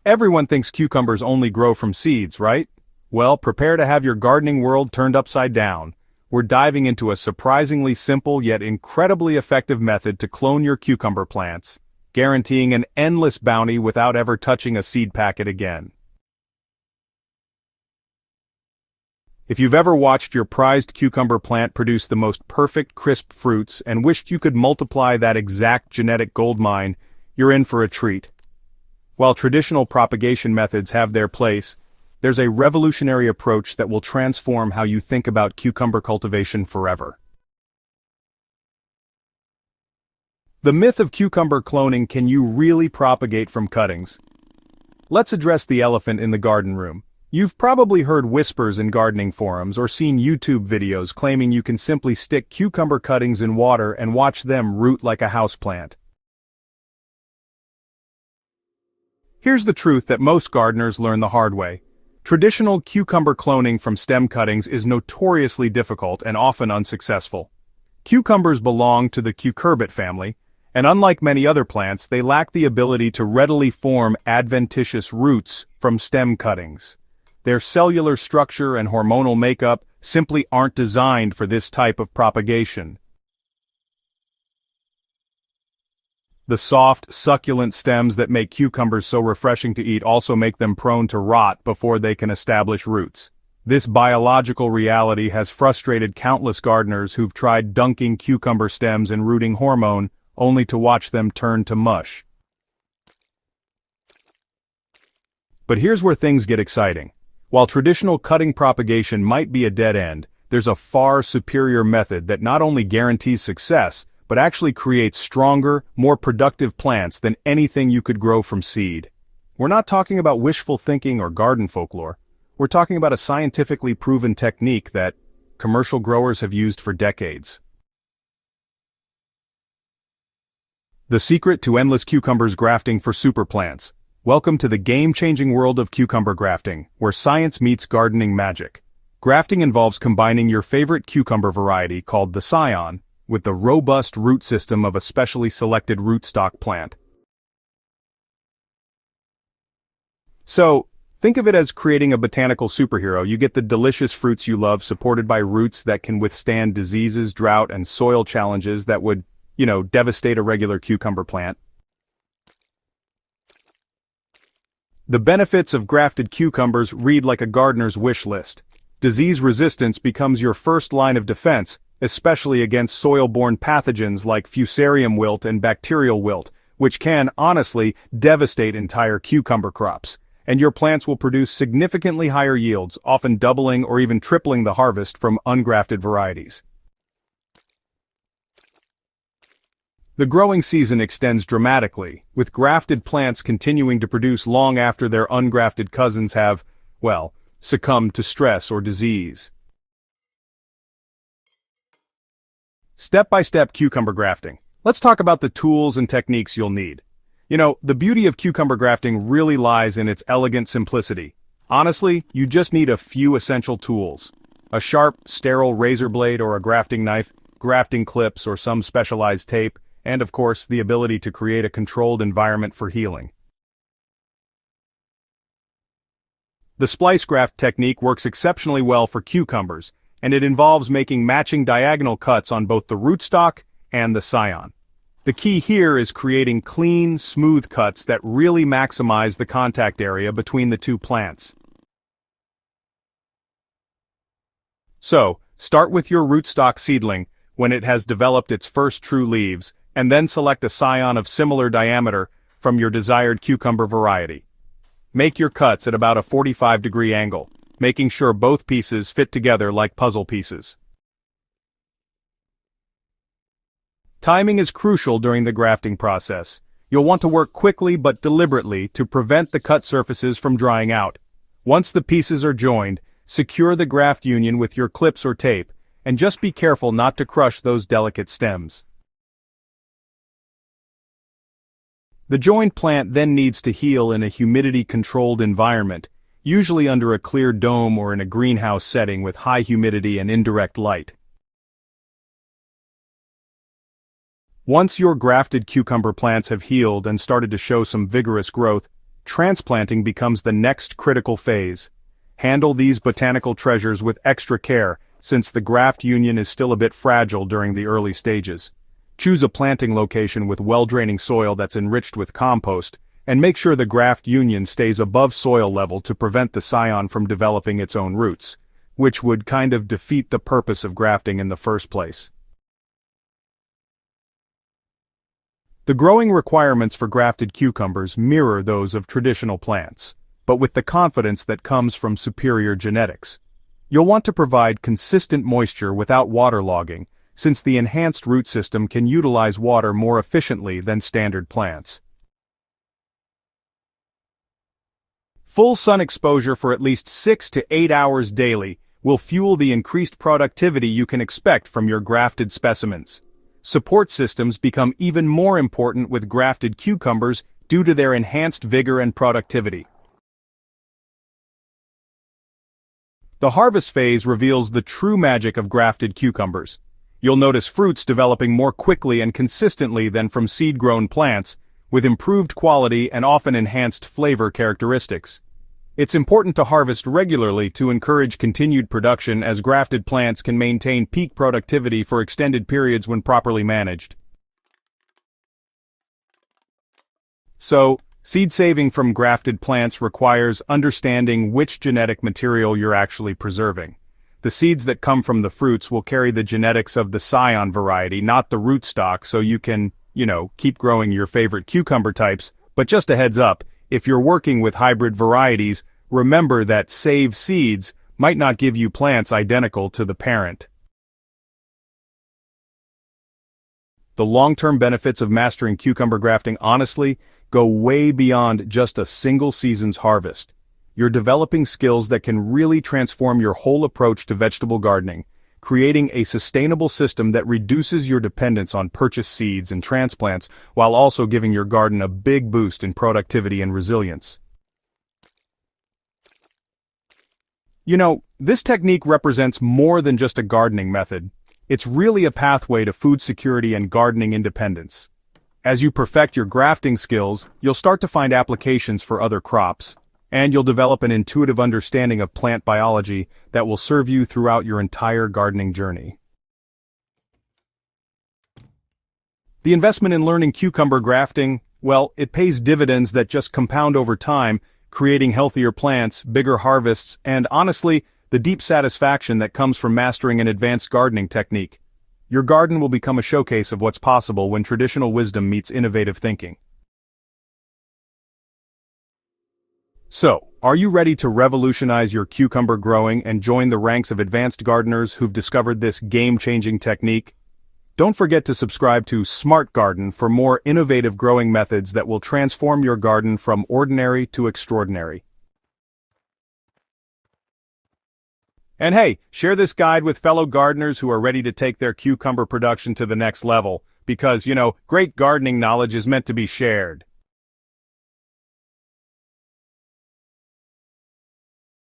Everyone thinks cucumbers only grow from seeds, right? Well, prepare to have your gardening world turned upside down. We're diving into a surprisingly simple yet incredibly effective method to clone your cucumber plants, guaranteeing an endless bounty without ever touching a seed packet again. If you've ever watched your prized cucumber plant produce the most perfect crisp fruits and wished you could multiply that exact genetic goldmine, you're in for a treat. While traditional propagation methods have their place, there's a revolutionary approach that will transform how you think about cucumber cultivation forever. The myth of cucumber cloning: can you really propagate from cuttings? Let's address the elephant in the garden room. You've probably heard whispers in gardening forums or seen YouTube videos claiming you can simply stick cucumber cuttings in water and watch them root like a houseplant. Here's the truth that most gardeners learn the hard way. Traditional cucumber cloning from stem cuttings is notoriously difficult and often unsuccessful. Cucumbers belong to the cucurbit family, and unlike many other plants, they lack the ability to readily form adventitious roots from stem cuttings. Their cellular structure and hormonal makeup simply aren't designed for this type of propagation. The soft, succulent stems that make cucumbers so refreshing to eat also make them prone to rot before they can establish roots. This biological reality has frustrated countless gardeners who've tried dunking cucumber stems in rooting hormone, only to watch them turn to mush. But here's where things get exciting. While traditional cutting propagation might be a dead end, there's a far superior method that not only guarantees success, but actually creates stronger, more productive plants than anything you could grow from seed. We're not talking about wishful thinking or garden folklore. We're talking about a scientifically proven technique that commercial growers have used for decades. The secret to endless cucumbers grafting for superplants. Welcome to the game-changing world of cucumber grafting, where science meets gardening magic. Grafting involves combining your favorite cucumber variety, called the scion, with the robust root system of a specially selected rootstock plant. So, think of it as creating a botanical superhero. You get the delicious fruits you love, supported by roots that can withstand diseases, drought, and soil challenges that would, devastate a regular cucumber plant. The benefits of grafted cucumbers read like a gardener's wish list. Disease resistance becomes your first line of defense, especially against soil-borne pathogens like fusarium wilt and bacterial wilt, which can, honestly, devastate entire cucumber crops. And your plants will produce significantly higher yields, often doubling or even tripling the harvest from ungrafted varieties. The growing season extends dramatically, with grafted plants continuing to produce long after their ungrafted cousins have, succumbed to stress or disease. Step-by-step cucumber grafting. Let's talk about the tools and techniques you'll need. The beauty of cucumber grafting really lies in its elegant simplicity. Honestly, you just need a few essential tools. A sharp, sterile razor blade or a grafting knife, grafting clips or some specialized tape, and of course, the ability to create a controlled environment for healing. The splice graft technique works exceptionally well for cucumbers, and it involves making matching diagonal cuts on both the rootstock and the scion. The key here is creating clean, smooth cuts that really maximize the contact area between the two plants. So, start with your rootstock seedling when it has developed its first true leaves, and then select a scion of similar diameter from your desired cucumber variety. Make your cuts at about a 45-degree angle, making sure both pieces fit together like puzzle pieces. Timing is crucial during the grafting process. You'll want to work quickly but deliberately to prevent the cut surfaces from drying out. Once the pieces are joined, secure the graft union with your clips or tape, and just be careful not to crush those delicate stems. The joined plant then needs to heal in a humidity-controlled environment, usually under a clear dome or in a greenhouse setting with high humidity and indirect light. Once your grafted cucumber plants have healed and started to show some vigorous growth, transplanting becomes the next critical phase. Handle these botanical treasures with extra care, since the graft union is still a bit fragile during the early stages. Choose a planting location with well-draining soil that's enriched with compost, and make sure the graft union stays above soil level to prevent the scion from developing its own roots, which would kind of defeat the purpose of grafting in the first place. The growing requirements for grafted cucumbers mirror those of traditional plants, but with the confidence that comes from superior genetics. You'll want to provide consistent moisture without waterlogging, since the enhanced root system can utilize water more efficiently than standard plants. Full sun exposure for at least 6 to 8 hours daily will fuel the increased productivity you can expect from your grafted specimens. Support systems become even more important with grafted cucumbers due to their enhanced vigor and productivity. The harvest phase reveals the true magic of grafted cucumbers. You'll notice fruits developing more quickly and consistently than from seed-grown plants, with improved quality and often enhanced flavor characteristics. It's important to harvest regularly to encourage continued production, as grafted plants can maintain peak productivity for extended periods when properly managed. So, seed saving from grafted plants requires understanding which genetic material you're actually preserving. The seeds that come from the fruits will carry the genetics of the scion variety, not the rootstock, so you can, keep growing your favorite cucumber types. But just a heads up, if you're working with hybrid varieties, remember that saved seeds might not give you plants identical to the parent. The long-term benefits of mastering cucumber grafting honestly go way beyond just a single season's harvest. You're developing skills that can really transform your whole approach to vegetable gardening, creating a sustainable system that reduces your dependence on purchased seeds and transplants, while also giving your garden a big boost in productivity and resilience. This technique represents more than just a gardening method. It's really a pathway to food security and gardening independence. As you perfect your grafting skills, you'll start to find applications for other crops, and you'll develop an intuitive understanding of plant biology that will serve you throughout your entire gardening journey. The investment in learning cucumber grafting, well, it pays dividends that just compound over time, creating healthier plants, bigger harvests, and honestly, the deep satisfaction that comes from mastering an advanced gardening technique. Your garden will become a showcase of what's possible when traditional wisdom meets innovative thinking. So, are you ready to revolutionize your cucumber growing and join the ranks of advanced gardeners who've discovered this game-changing technique? Don't forget to subscribe to Smart Garden for more innovative growing methods that will transform your garden from ordinary to extraordinary. And hey, share this guide with fellow gardeners who are ready to take their cucumber production to the next level, because, great gardening knowledge is meant to be shared.